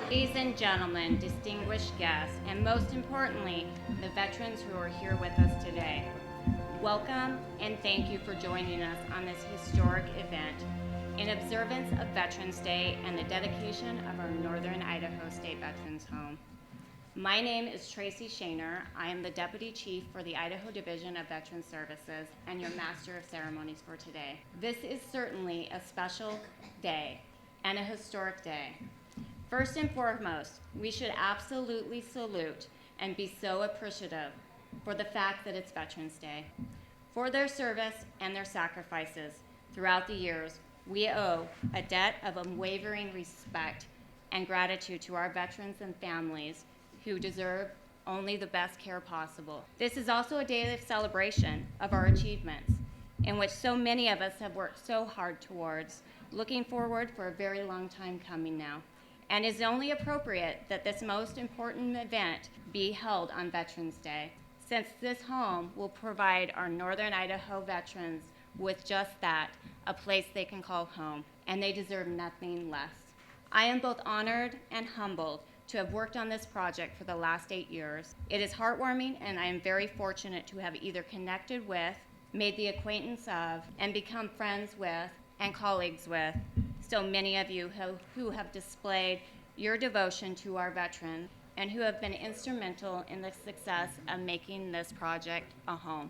Ladies and gentlemen, distinguished guests, and most importantly, the veterans who are here with us today, welcome and thank you for joining us on this historic event in observance of Veterans Day and the dedication of our Northern Idaho State Veterans Home. My name is Tracy Shaner. I am the Deputy Chief for the Idaho Division of Veterans Services and your Master of Ceremonies for today. This is certainly a special day and a historic day. First and foremost, we should absolutely salute and be so appreciative for the fact that it's Veterans Day. For their service and their sacrifices throughout the years, we owe a debt of unwavering respect and gratitude to our veterans and families who deserve only the best care possible. This is also a day of celebration of our achievements, in which so many of us have worked so hard towards, looking forward for a very long time coming now. And is only appropriate that this most important event be held on Veterans Day, since this home will provide our Northern Idaho veterans with just that, a place they can call home, and they deserve nothing less. I am both honored and humbled to have worked on this project for the last 8 years. It is heartwarming, and I am very fortunate to have either connected with, made the acquaintance of, and become friends with, and colleagues with so many of you who have displayed your devotion to our veterans and who have been instrumental in the success of making this project a home.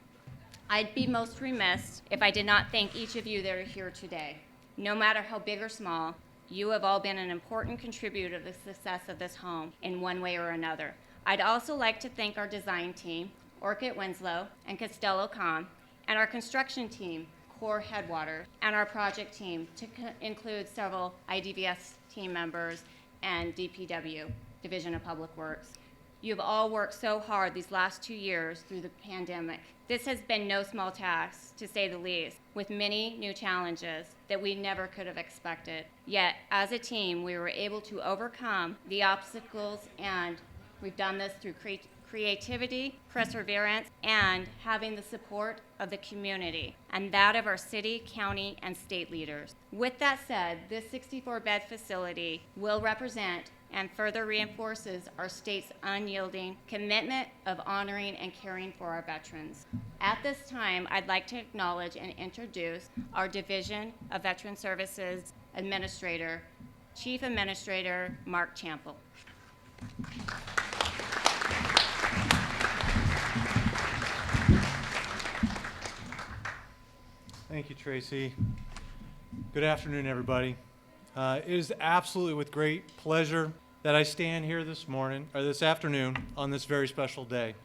I'd be most remiss if I did not thank each of you that are here today. No matter how big or small, you have all been an important contributor to the success of this home in one way or another. I'd also like to thank our design team, Orchid Winslow and Costello Kahn, and our construction team, Core Headwater, and our project team, to include several IDVS team members and DPW, Division of Public Works. You've all worked so hard these last 2 years through the pandemic. This has been no small task, to say the least, with many new challenges that we never could have expected. Yet, as a team, we were able to overcome the obstacles, and we've done this through creativity, perseverance, and having the support of the community, and that of our city, county, and state leaders. With that said, this 64-bed facility will represent and further reinforces our state's unyielding commitment of honoring and caring for our veterans. At this time, I'd like to acknowledge and introduce our Division of Veteran Services Administrator, Chief Administrator Mark Champel. Thank you, Tracy. Good afternoon, everybody. It is absolutely with great pleasure that I stand here this afternoon on this very special day.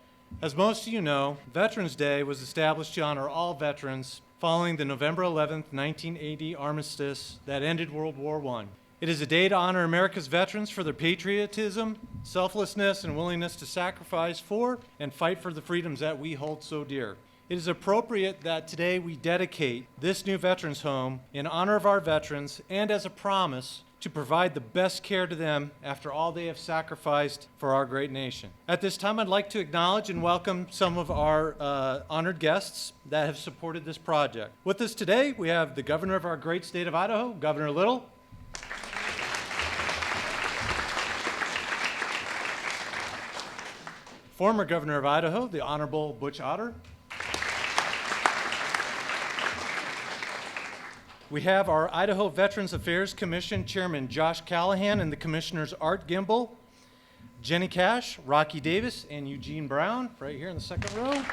As most of you know, Veterans Day was established to honor all veterans following the November 11th, 1980 armistice that ended World War I. It is a day to honor America's veterans for their patriotism, selflessness, and willingness to sacrifice for and fight for the freedoms that we hold so dear. It is appropriate that today we dedicate this new Veterans Home in honor of our veterans and as a promise to provide the best care to them after all they have sacrificed for our great nation. At this time, I'd like to acknowledge and welcome some of our honored guests that have supported this project. With us today, we have the governor of our great state of Idaho, Governor Little. Former Governor of Idaho, the Honorable Butch Otter. We have our Idaho Veterans Affairs Commission Chairman Josh Callahan and the Commissioners Art Gimbel, Jenny Cash, Rocky Davis, and Eugene Brown, right here in the second row.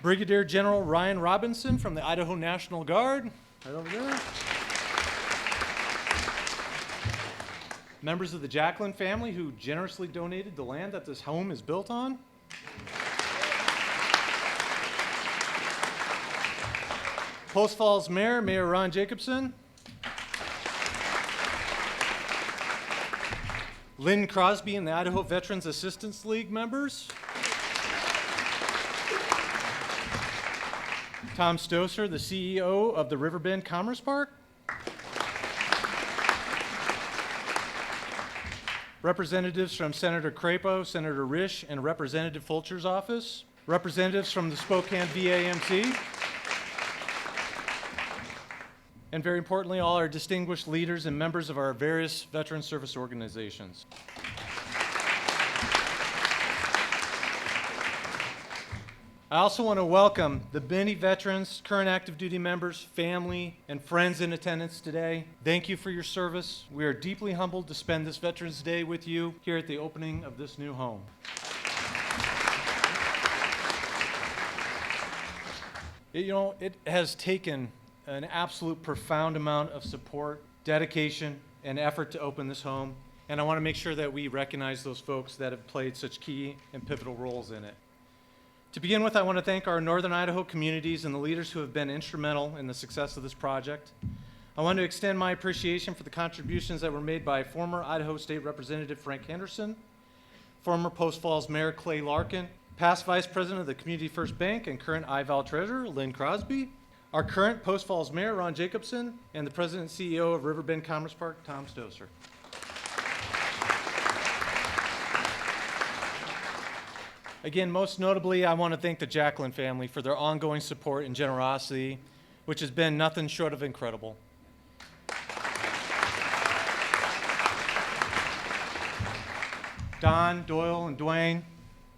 Brigadier General Ryan Robinson from the Idaho National Guard, right over there. Members of the Jacqueline family who generously donated the land that this home is built on. Post Falls Mayor, Mayor Ron Jacobson. Lynn Crosby and the Idaho Veterans Assistance League members. Tom Stoser, the CEO of the Riverbend Commerce Park. Representatives from Senator Crapo, Senator Risch, and Representative Fulcher's office. Representatives from the Spokane VAMC. and very importantly, all our distinguished leaders and members of our various veteran service organizations. I also want to welcome the many veterans, current active duty members, family, and friends in attendance today. Thank you for your service. We are deeply humbled to spend this Veterans Day with you here at the opening of this new home. It has taken an absolute profound amount of support, dedication, and effort to open this home, and I want to make sure that we recognize those folks that have played such key and pivotal roles in it. To begin with, I want to thank our Northern Idaho communities and the leaders who have been instrumental in the success of this project. I want to extend my appreciation for the contributions that were made by former Idaho State Representative Frank Henderson, former Post Falls Mayor Clay Larkin, past Vice President of the Community First Bank and current IVAL Treasurer Lynn Crosby, our current Post Falls Mayor Ron Jacobson, and the President and CEO of Riverbend Commerce Park, Tom Stoser. Again, most notably, I want to thank the Jacqueline family for their ongoing support and generosity, which has been nothing short of incredible. Don, Doyle, and Dwayne,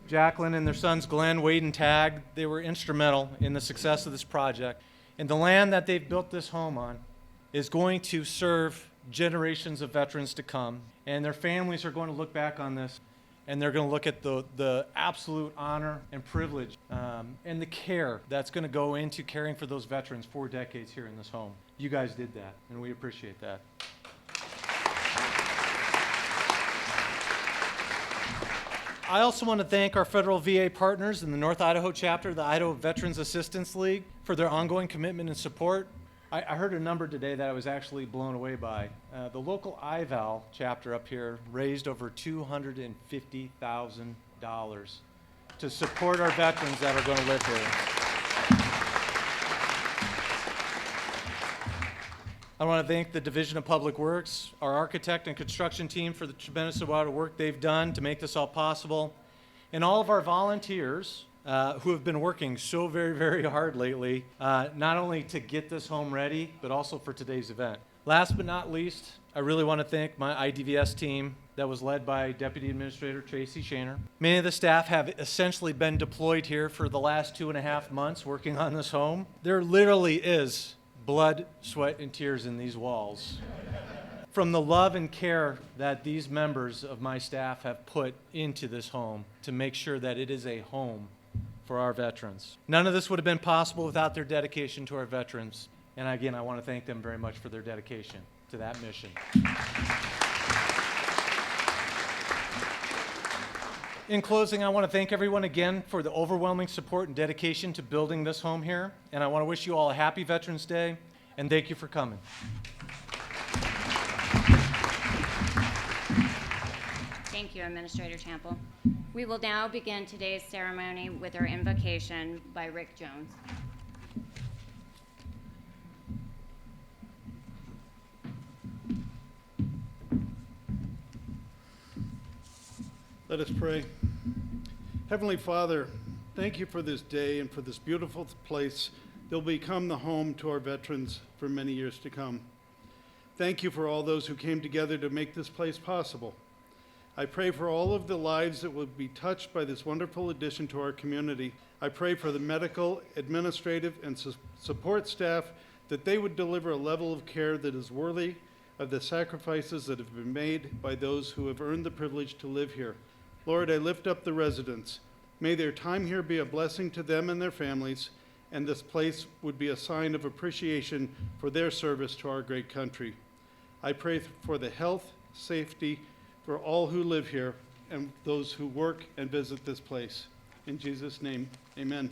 Jacqueline, and their sons Glenn, Wade, and Tag, they were instrumental in the success of this project. And the land that they've built this home on is going to serve generations of veterans to come, and their families are going to look back on this and they're going to look at the absolute honor and privilege and the care that's going to go into caring for those veterans for decades here in this home. You guys did that, and we appreciate that. I also want to thank our federal VA partners in the North Idaho chapter of the Idaho Veterans Assistance League for their ongoing commitment and support. I heard a number today that I was actually blown away by. The local IVAL chapter up here raised over $250,000 to support our veterans that are going to live here. I want to thank the Division of Public Works, our architect and construction team for the tremendous amount of work they've done to make this all possible, and all of our volunteers who have been working so very, very hard lately, not only to get this home ready, but also for today's event. Last but not least, I really want to thank my IDVS team that was led by Deputy Administrator Tracy Shaner. Many of the staff have essentially been deployed here for the last 2.5 months working on this home. There literally is blood, sweat, and tears in these walls from the love and care that these members of my staff have put into this home to make sure that it is a home for our veterans. None of this would have been possible without their dedication to our veterans. And again, I want to thank them very much for their dedication to that mission. In closing, I want to thank everyone again for the overwhelming support and dedication to building this home here. And I want to wish you all a happy Veterans Day, and thank you for coming. Thank you, Administrator Chample. We will now begin today's ceremony with our invocation by Rick Jones. Let us pray. Heavenly Father, thank you for this day and for this beautiful place that will become the home to our veterans for many years to come. Thank you for all those who came together to make this place possible. I pray for all of the lives that will be touched by this wonderful addition to our community. I pray for the medical, administrative, and support staff that they would deliver a level of care that is worthy of the sacrifices that have been made by those who have earned the privilege to live here. Lord, I lift up the residents. May their time here be a blessing to them and their families, and this place would be a sign of appreciation for their service to our great country. I pray for the health, safety, for all who live here and those who work and visit this place. In Jesus' name, amen.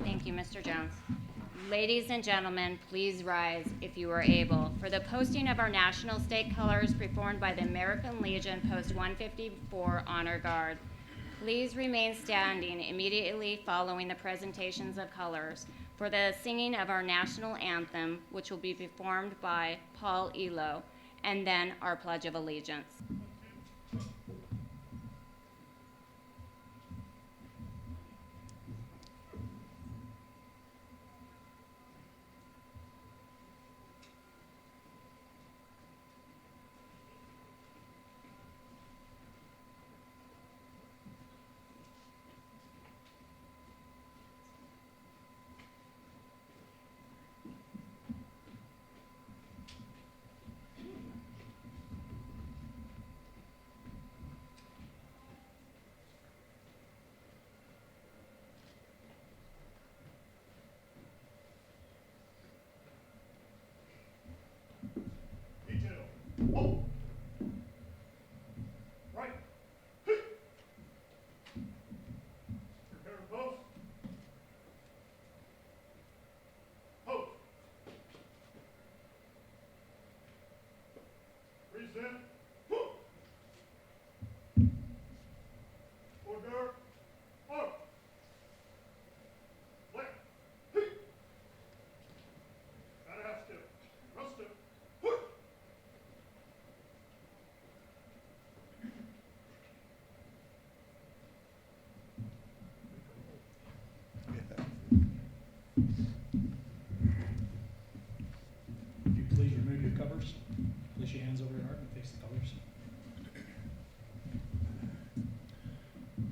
Thank you, Mr. Jones. Ladies and gentlemen, please rise if you are able for the posting of our national state colors performed by the American Legion Post 154 Honor Guard. Please remain standing immediately following the presentations of colors for the singing of our national anthem, which will be performed by Paul Elo, and then our Pledge of Allegiance. in. Order. Up. Left. Gotta have step. Cross step. Would you please remove your covers? Place your hands over your heart and face the colors.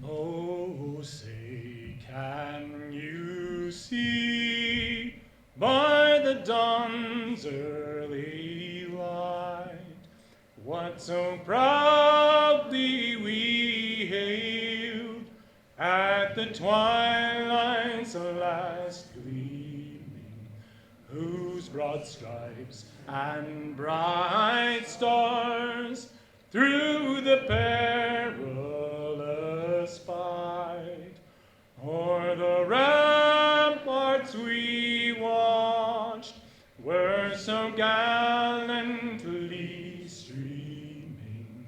Oh, say, can you see by the dawn's early light what so proudly we hailed at the twilight's last gleaming, whose broad stripes and bright stars through the perilous fight o'er the ramparts we watched were so gallantly streaming,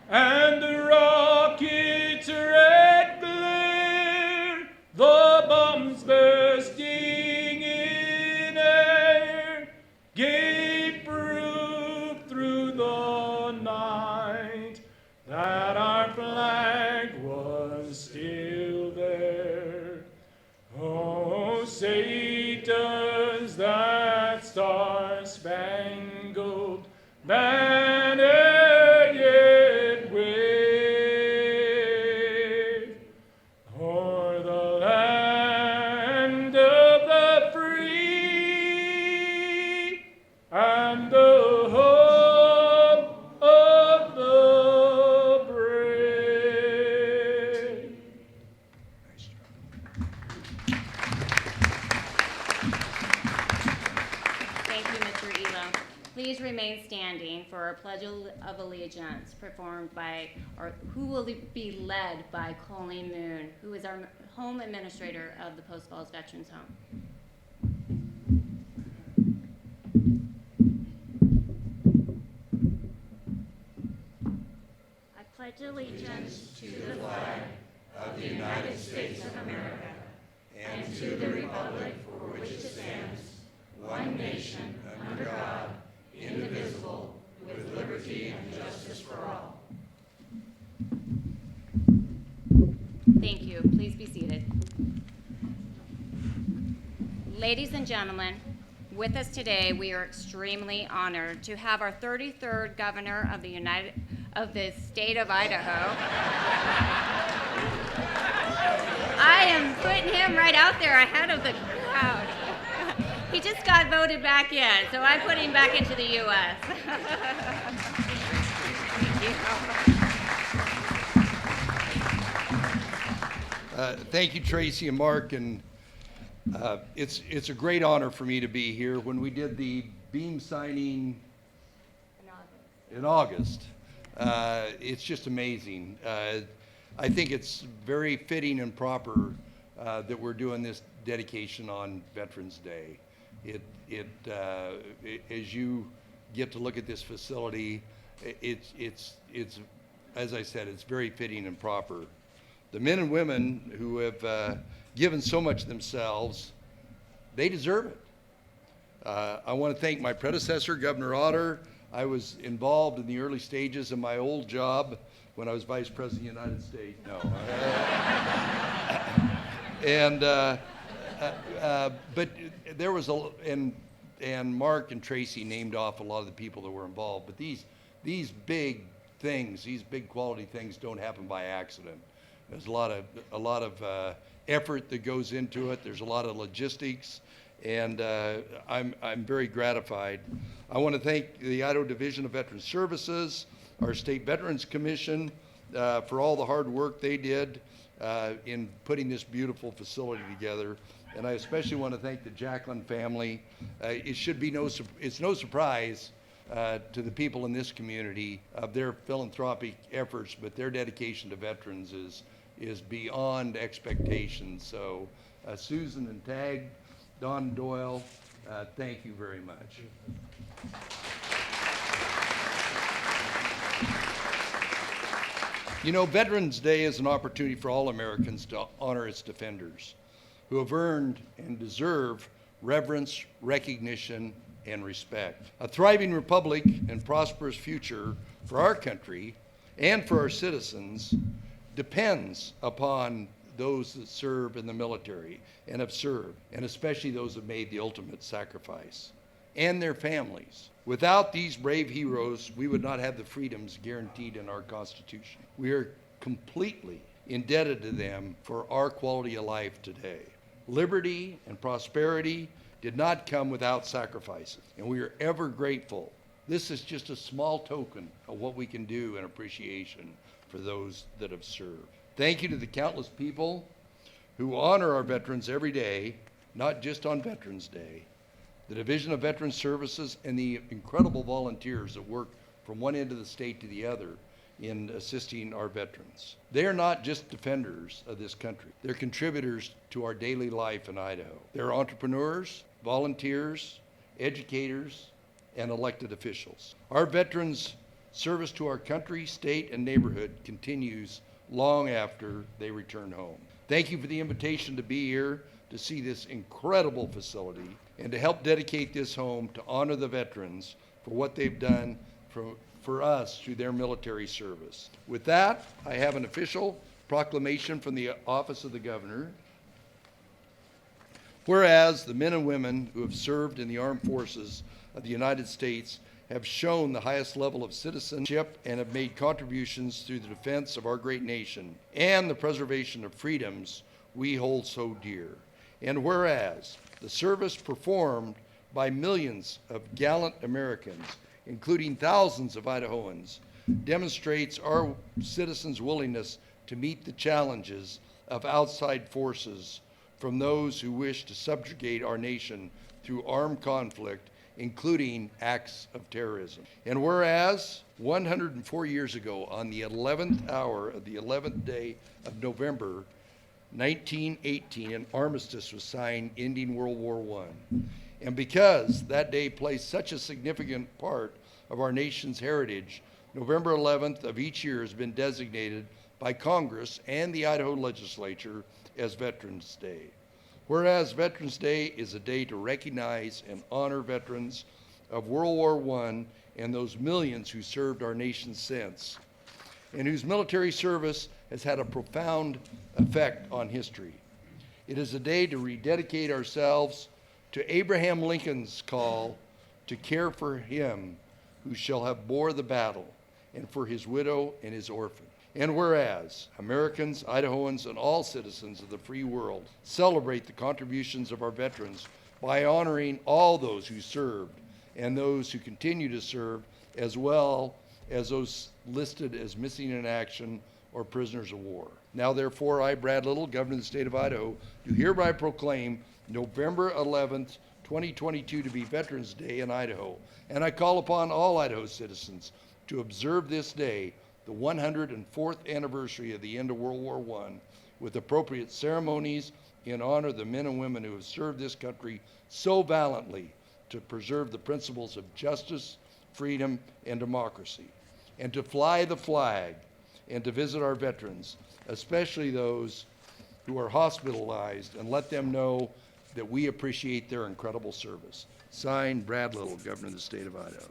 and the rocket's red glare, the bombs bursting in air, gave proof through the night that our flag was still there. Oh, say does that star-spangled banner yet wave o'er the land of the free and the home of the brave? Thank you, Mr. Elo. Please remain standing for our Pledge of Allegiance performed by, or who will be led by Colleen Moon, who is our home administrator of the Post Falls Veterans Home. I pledge allegiance to the flag of the United States of America and to the republic for which it stands, one nation, under God, indivisible, with liberty and justice for all. Thank you. Please be seated. Ladies and gentlemen, with us today, we are extremely honored to have our 33rd governor of the state of Idaho. I am putting him right out there ahead of the crowd. He just got voted back in, so I put him back into the U.S. Thank you, Tracy and Mark, and it's a great honor for me to be here. When we did the beam signing in August, it's just amazing. I think it's very fitting and proper that we're doing this dedication on Veterans Day. As you get to look at this facility, it's as I said, it's very fitting and proper. The men and women who have given so much themselves, they deserve it. I want to thank my predecessor, Governor Otter. I was involved in the early stages of my old job when I was Vice President of the United States. No. But there was and Mark and Tracy named off a lot of the people that were involved. But these big things, these big quality things, don't happen by accident. There's a lot of effort that goes into it. There's a lot of logistics, and I'm very gratified. I want to thank the Idaho Division of Veterans Services, our State Veterans Commission, for all the hard work they did in putting this beautiful facility together. And I especially want to thank the Jacqueline family. It's no surprise to the people in this community of their philanthropic efforts, but their dedication to veterans is beyond expectations. So Susan and Tag, Don Doyle, thank you very much. You know, Veterans Day is an opportunity for all Americans to honor its defenders who have earned and deserve reverence, recognition, and respect. A thriving republic and prosperous future for our country and for our citizens depends upon those that serve in the military and have served, and especially those that made the ultimate sacrifice, and their families. Without these brave heroes, we would not have the freedoms guaranteed in our Constitution. We are completely indebted to them for our quality of life today. Liberty and prosperity did not come without sacrifices, and we are ever grateful. This is just a small token of what we can do in appreciation for those that have served. Thank you to the countless people who honor our veterans every day, not just on Veterans Day. The Division of Veterans Services and the incredible volunteers that work from one end of the state to the other in assisting our veterans. They are not just defenders of this country. They're contributors to our daily life in Idaho. They're entrepreneurs, volunteers, educators, and elected officials. Our veterans' service to our country, state, and neighborhood continues long after they return home. Thank you for the invitation to be here to see this incredible facility and to help dedicate this home to honor the veterans for what they've done for us through their military service. With that, I have an official proclamation from the Office of the Governor. Whereas the men and women who have served in the armed forces of the United States have shown the highest level of citizenship and have made contributions through the defense of our great nation and the preservation of freedoms we hold so dear. And whereas the service performed by millions of gallant Americans, including thousands of Idahoans, demonstrates our citizens' willingness to meet the challenges of outside forces from those who wish to subjugate our nation through armed conflict, including acts of terrorism. And whereas 104 years ago, on the 11th hour of the 11th day of November 1918, an armistice was signed ending World War I. And because that day plays such a significant part of our nation's heritage, November 11th of each year has been designated by Congress and the Idaho legislature as Veterans Day. Whereas Veterans Day is a day to recognize and honor veterans of World War I and those millions who served our nation since, and whose military service has had a profound effect on history. It is a day to rededicate ourselves to Abraham Lincoln's call to care for him who shall have bore the battle, and for his widow and his orphan. And whereas Americans, Idahoans, and all citizens of the free world celebrate the contributions of our veterans by honoring all those who served and those who continue to serve, as well as those listed as missing in action or prisoners of war. Now therefore, I, Brad Little, Governor of the State of Idaho, do hereby proclaim November 11th, 2022 to be Veterans Day in Idaho. And I call upon all Idaho citizens to observe this day, the 104th anniversary of the end of World War I, with appropriate ceremonies in honor of the men and women who have served this country so valiantly to preserve the principles of justice, freedom, and democracy, and to fly the flag and to visit our veterans, especially those who are hospitalized, and let them know that we appreciate their incredible service. Signed, Brad Little, Governor of the State of Idaho.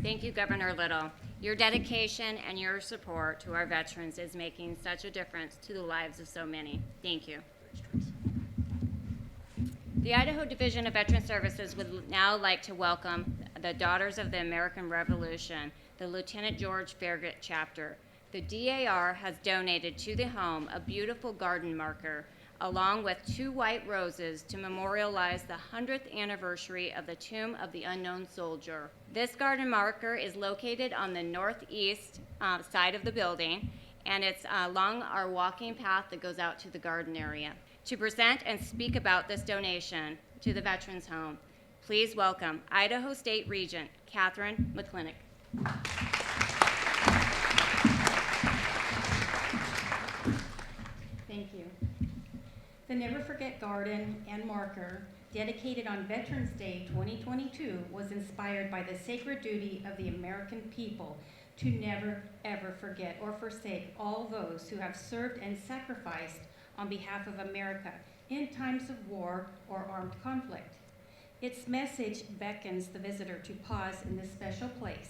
Thank you, Governor Little. Your dedication and your support to our veterans is making such a difference to the lives of so many. Thank you. The Idaho Division of Veteran Services would now like to welcome the Daughters of the American Revolution, the Lieutenant George Farragut chapter. The DAR has donated to the home a beautiful garden marker along with 2 white roses to memorialize the 100th anniversary of the Tomb of the Unknown Soldier. This garden marker is located on the northeast side of the building, and it's along our walking path that goes out to the garden area. To present and speak about this donation to the Veterans Home, please welcome Idaho State Regent Catherine McClintock. Thank you. The Never Forget Garden and Marker, dedicated on Veterans Day 2022, was inspired by the sacred duty of the American people to never, ever forget or forsake all those who have served and sacrificed on behalf of America in times of war or armed conflict. Its message beckons the visitor to pause in this special place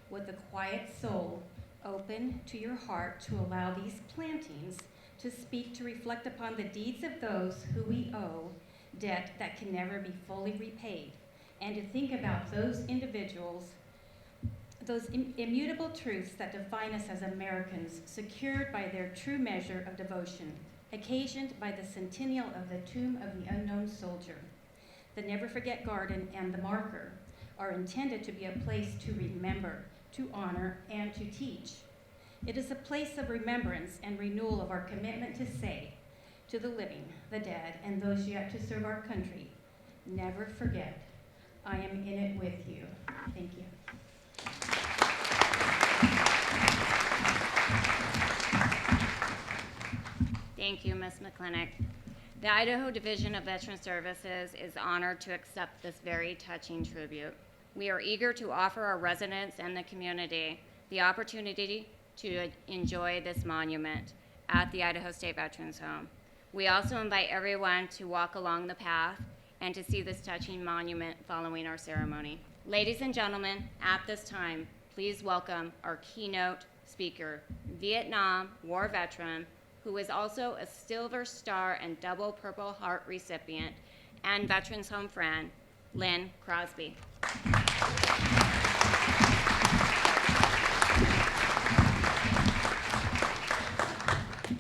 with a quiet soul open to your heart to allow these plantings to speak, to reflect upon the deeds of those who we owe debt that can never be fully repaid, and to think about those individuals, those immutable truths that define us as Americans, secured by their true measure of devotion, occasioned by the centennial of the Tomb of the Unknown Soldier. The Never Forget Garden and the Marker are intended to be a place to remember, to honor, and to teach. It is a place of remembrance and renewal of our commitment to say to the living, the dead, and those yet to serve our country, never forget, I am in it with you. Thank you. Thank you, Ms. McClintock. The Idaho Division of Veteran Services is honored to accept this very touching tribute. We are eager to offer our residents and the community the opportunity to enjoy this monument at the Idaho State Veterans Home. We also invite everyone to walk along the path and to see this touching monument following our ceremony. Ladies and gentlemen, at this time, please welcome our keynote speaker, Vietnam War veteran, who is also a Silver Star and double Purple Heart recipient and Veterans Home friend, Lynn Crosby.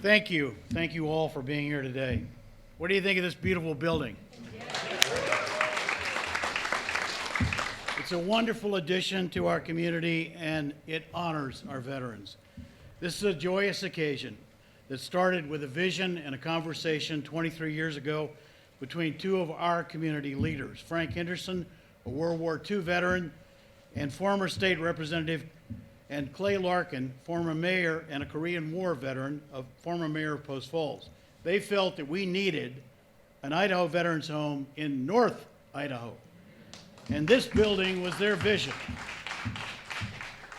Thank you. Thank you all for being here today. What do you think of this beautiful building? It's a wonderful addition to our community, and it honors our veterans. This is a joyous occasion that started with a vision and a conversation 23 years ago between two of our community leaders, Frank Henderson, a World War II veteran, and former state representative, and Clay Larkin, former mayor and a Korean War veteran, former mayor of Post Falls. They felt that we needed an Idaho Veterans Home in North Idaho. And this building was their vision.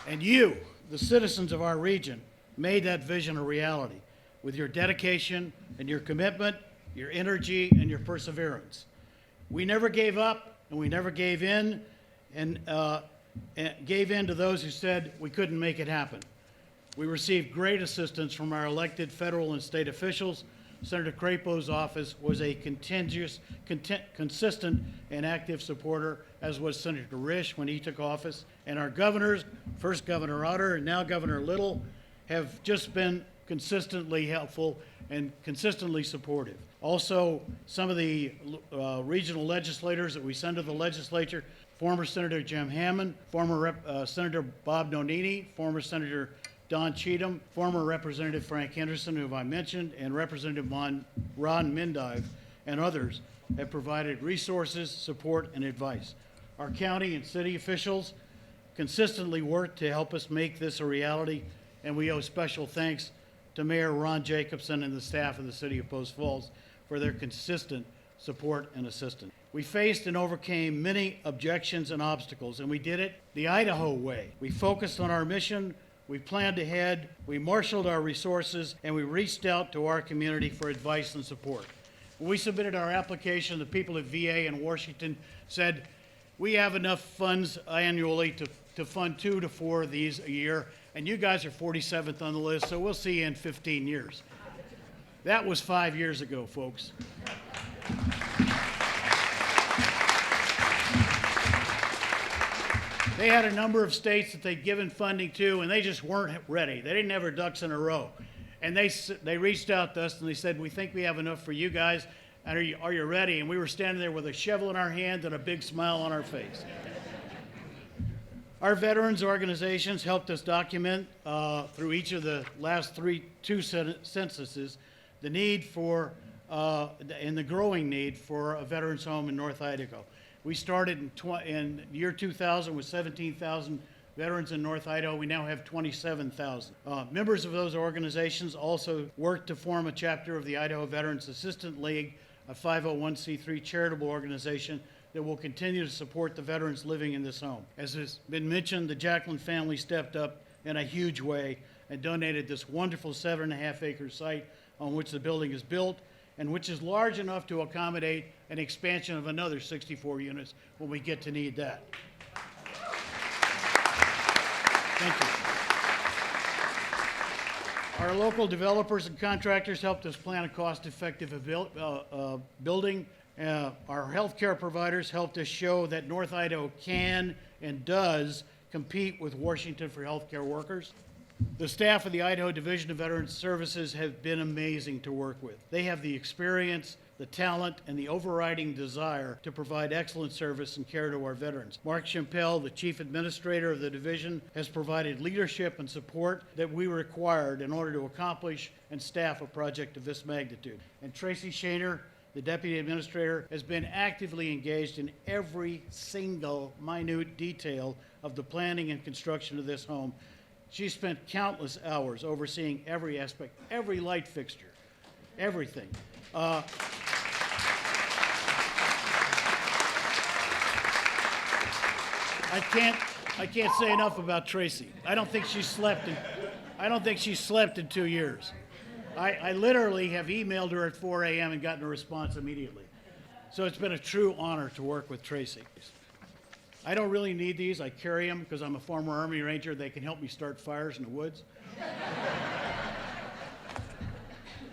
And you, the citizens of our region, made that vision a reality with your dedication and your commitment, your energy, and your perseverance. We never gave up, and we never gave in, and gave in to those who said we couldn't make it happen. We received great assistance from our elected federal and state officials. Senator Crapo's office was a consistent and active supporter, as was Senator Risch when he took office. And our governors, first Governor Otter and now Governor Little, have just been consistently helpful and consistently supportive. Also, some of the regional legislators that we send to the legislature, former Senator Jim Hammond, former Senator Bob Nonini, former Senator Don Cheatham, former Representative Frank Henderson, who I mentioned, and Representative Ron Mendive, and others have provided resources, support, and advice. Our county and city officials consistently work to help us make this a reality, and we owe special thanks to Mayor Ron Jacobson and the staff of the city of Post Falls for their consistent support and assistance. We faced and overcame many objections and obstacles, and we did it the Idaho way. We focused on our mission, we planned ahead, we marshaled our resources, and we reached out to our community for advice and support. When we submitted our application, the people at VA in Washington said, we have enough funds annually to fund 2 to 4 of these a year, and you guys are 47th on the list, so we'll see you in 15 years. That was 5 years ago, folks. They had a number of states that they'd given funding to, and they just weren't ready. They didn't have their ducks in a row. And they reached out to us, and they said, we think we have enough for you guys, and are you ready? And we were standing there with a shovel in our hand and a big smile on our face. Our veterans organizations helped us document through each of the last two censuses the need for, and the growing need for a veterans home in North Idaho. We started in year 2000 with 17,000 veterans in North Idaho, we now have 27,000. Members of those organizations also work to form a chapter of the Idaho Veterans Assistance League, a 501c3 charitable organization that will continue to support the veterans living in this home. As has been mentioned, the Jacqueline family stepped up in a huge way and donated this wonderful 7.5-acre site on which the building is built and which is large enough to accommodate an expansion of another 64 units when we get to need that. Thank you. Our local developers and contractors helped us plan a cost-effective building. Our healthcare providers helped us show that North Idaho can and does compete with Washington for healthcare workers. The staff of the Idaho Division of Veterans Services have been amazing to work with. They have the experience, the talent, and the overriding desire to provide excellent service and care to our veterans. Mark Chimpel, the Chief Administrator of the division, has provided leadership and support that we required in order to accomplish and staff a project of this magnitude. And Tracy Shaner, the Deputy Administrator, has been actively engaged in every single minute detail of the planning and construction of this home. She spent countless hours overseeing every aspect, every light fixture, everything. I can't say enough about Tracy. I don't think she slept in 2 years. I literally have emailed her at 4 a.m. and gotten a response immediately. So it's been a true honor to work with Tracy. I don't really need these. I carry them because I'm a former Army Ranger. They can help me start fires in the woods.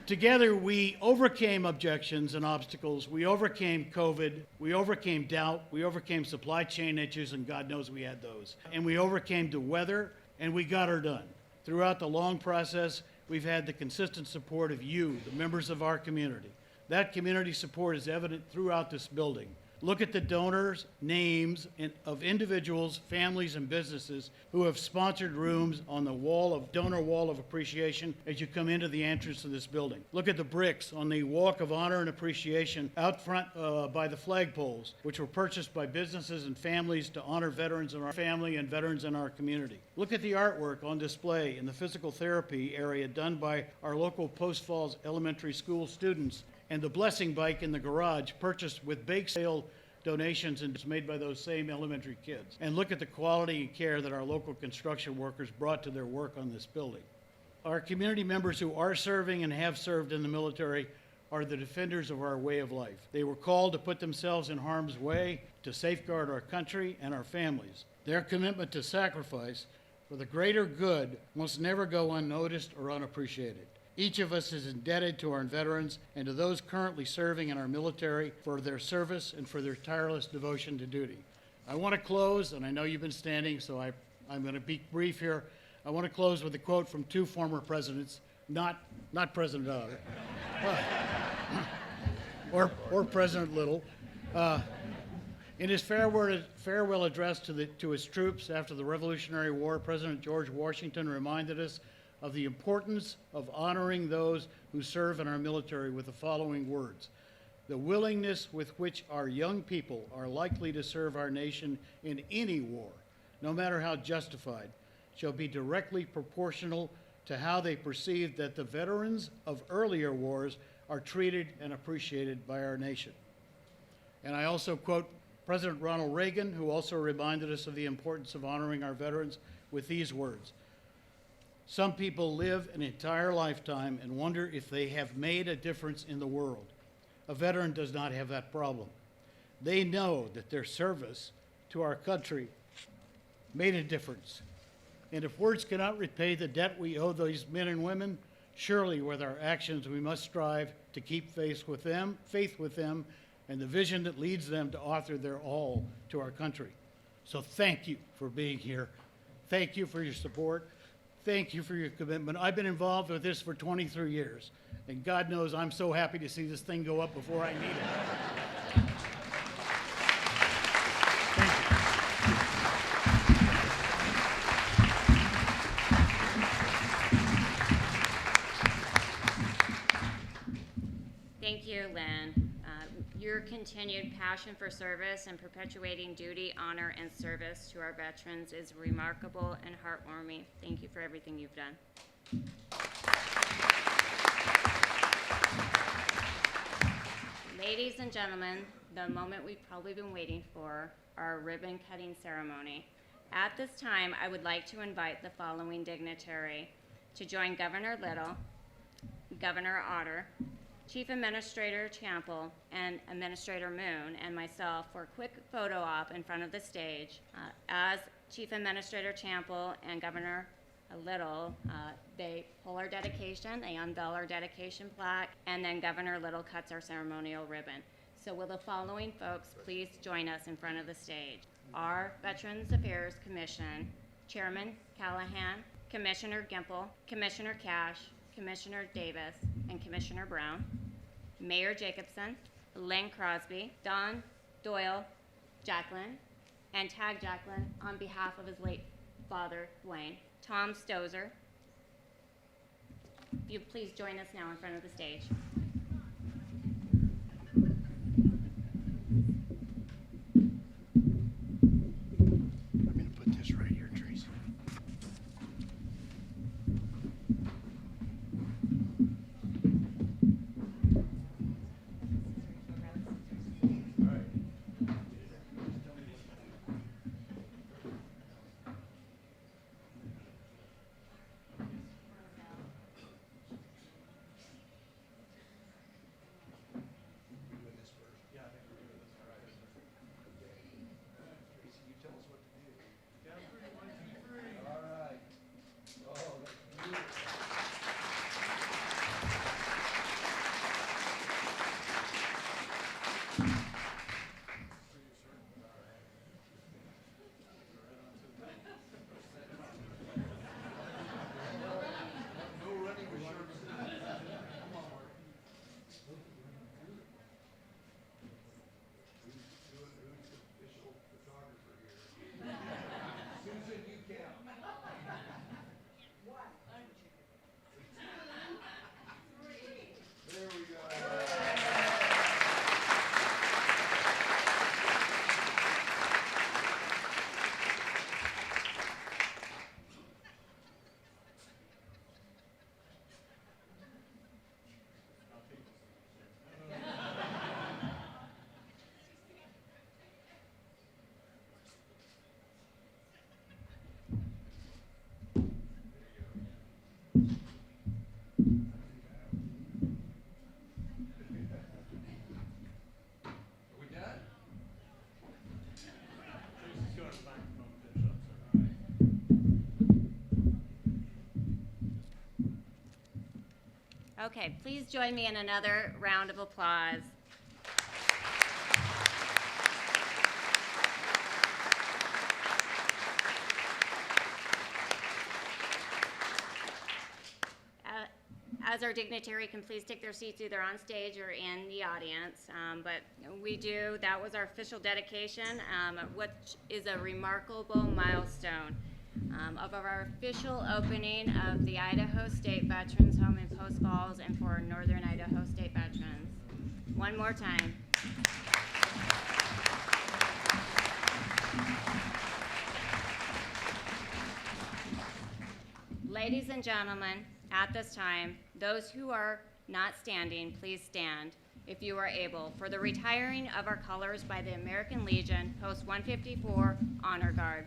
Together, we overcame objections and obstacles. We overcame COVID. We overcame doubt. We overcame supply chain issues, and God knows we had those. And we overcame the weather, and we got her done. Throughout the long process, we've had the consistent support of you, the members of our community. That community support is evident throughout this building. Look at the donors' names of individuals, families, and businesses who have sponsored rooms on the donor wall of appreciation as you come into the entrance of this building. Look at the bricks on the walk of honor and appreciation out front by the flagpoles, which were purchased by businesses and families to honor veterans in our family and veterans in our community. Look at the artwork on display in the physical therapy area done by our local Post Falls Elementary School students, and the blessing bike in the garage purchased with bake sale donations and made by those same elementary kids. And look at the quality and care that our local construction workers brought to their work on this building. Our community members who are serving and have served in the military are the defenders of our way of life. They were called to put themselves in harm's way to safeguard our country and our families. Their commitment to sacrifice for the greater good must never go unnoticed or unappreciated. Each of us is indebted to our veterans and to those currently serving in our military for their service and for their tireless devotion to duty. I want to close, and I know you've been standing, so I'm going to be brief here. I want to close with a quote from two former presidents, not President Otter, or President Little. In his farewell address to his troops after the Revolutionary War, President George Washington reminded us of the importance of honoring those who serve in our military with the following words: the willingness with which our young people are likely to serve our nation in any war, no matter how justified, shall be directly proportional to how they perceive that the veterans of earlier wars are treated and appreciated by our nation. And I also quote President Ronald Reagan, who also reminded us of the importance of honoring our veterans with these words: some people live an entire lifetime and wonder if they have made a difference in the world. A veteran does not have that problem. They know that their service to our country made a difference. And if words cannot repay the debt we owe these men and women, surely with our actions we must strive to keep faith with them, and the vision that leads them to offer their all to our country. So thank you for being here. Thank you for your support. Thank you for your commitment. I've been involved with this for 23 years, and God knows I'm so happy to see this thing go up before I need it. Thank you, Lynn. Your continued passion for service and perpetuating duty, honor, and service to our veterans is remarkable and heartwarming. Thank you for everything you've done. Ladies and gentlemen, the moment we've probably been waiting for, our ribbon cutting ceremony. At this time, I would like to invite the following dignitary to join Governor Little, Governor Otter, Chief Administrator Chample, and Administrator Moon, and myself for a quick photo op in front of the stage. As Chief Administrator Chample and Governor Little, they pull our dedication, they unveil our dedication plaque, and then Governor Little cuts our ceremonial ribbon. So will the following folks please join us in front of the stage? Our Veterans Affairs Commission, Chairman Callahan, Commissioner Gimple, Commissioner Cash, Commissioner Davis, and Commissioner Brown, Mayor Jacobson, Lynn Crosby, Don Doyle, Jacqueline, and tag Jacqueline on behalf of his late father, Dwayne, Tom Stozer. If you please join us now in front of the stage. I'm gonna put this right here, Tracy. Okay, please join me in another round of applause. As our dignitary can please take their seats either on stage or in the audience. But that was our official dedication, which is a remarkable milestone of our official opening of the Idaho State Veterans Home in Post Falls and for Northern Idaho State Veterans. One more time. Ladies and gentlemen, at this time, those who are not standing, please stand, if you are able, for the retiring of our colors by the American Legion, Post 154, Honor Guard.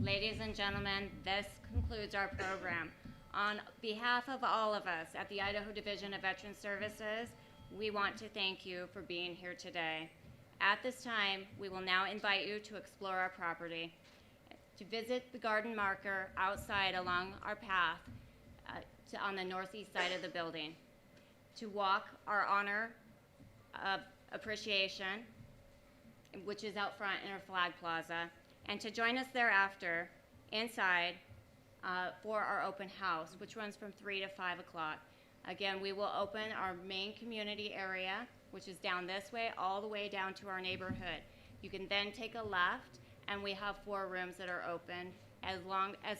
Ladies and gentlemen, this concludes our program. On behalf of all of us at the Idaho Division of Veterans Services, we want to thank you for being here today. At this time, we will now invite you to explore our property, to visit the garden marker outside along our path on the northeast side of the building, to walk our honor appreciation, which is out front in our flag plaza, and to join us thereafter inside for our open house, which runs from 3 to 5 o'clock. Again, we will open our main community area, which is down this way, all the way down to our neighborhood. You can then take a left, and we have 4 rooms that are open, as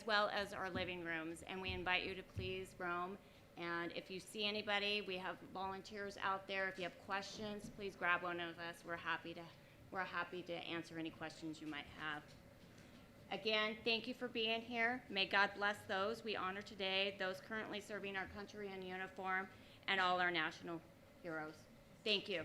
well as our living rooms. And we invite you to please roam. And if you see anybody, we have volunteers out there. If you have questions, please grab one of us. We're happy to answer any questions you might have. Again, thank you for being here. May God bless those we honor today, those currently serving our country in uniform, and all our national heroes. Thank you.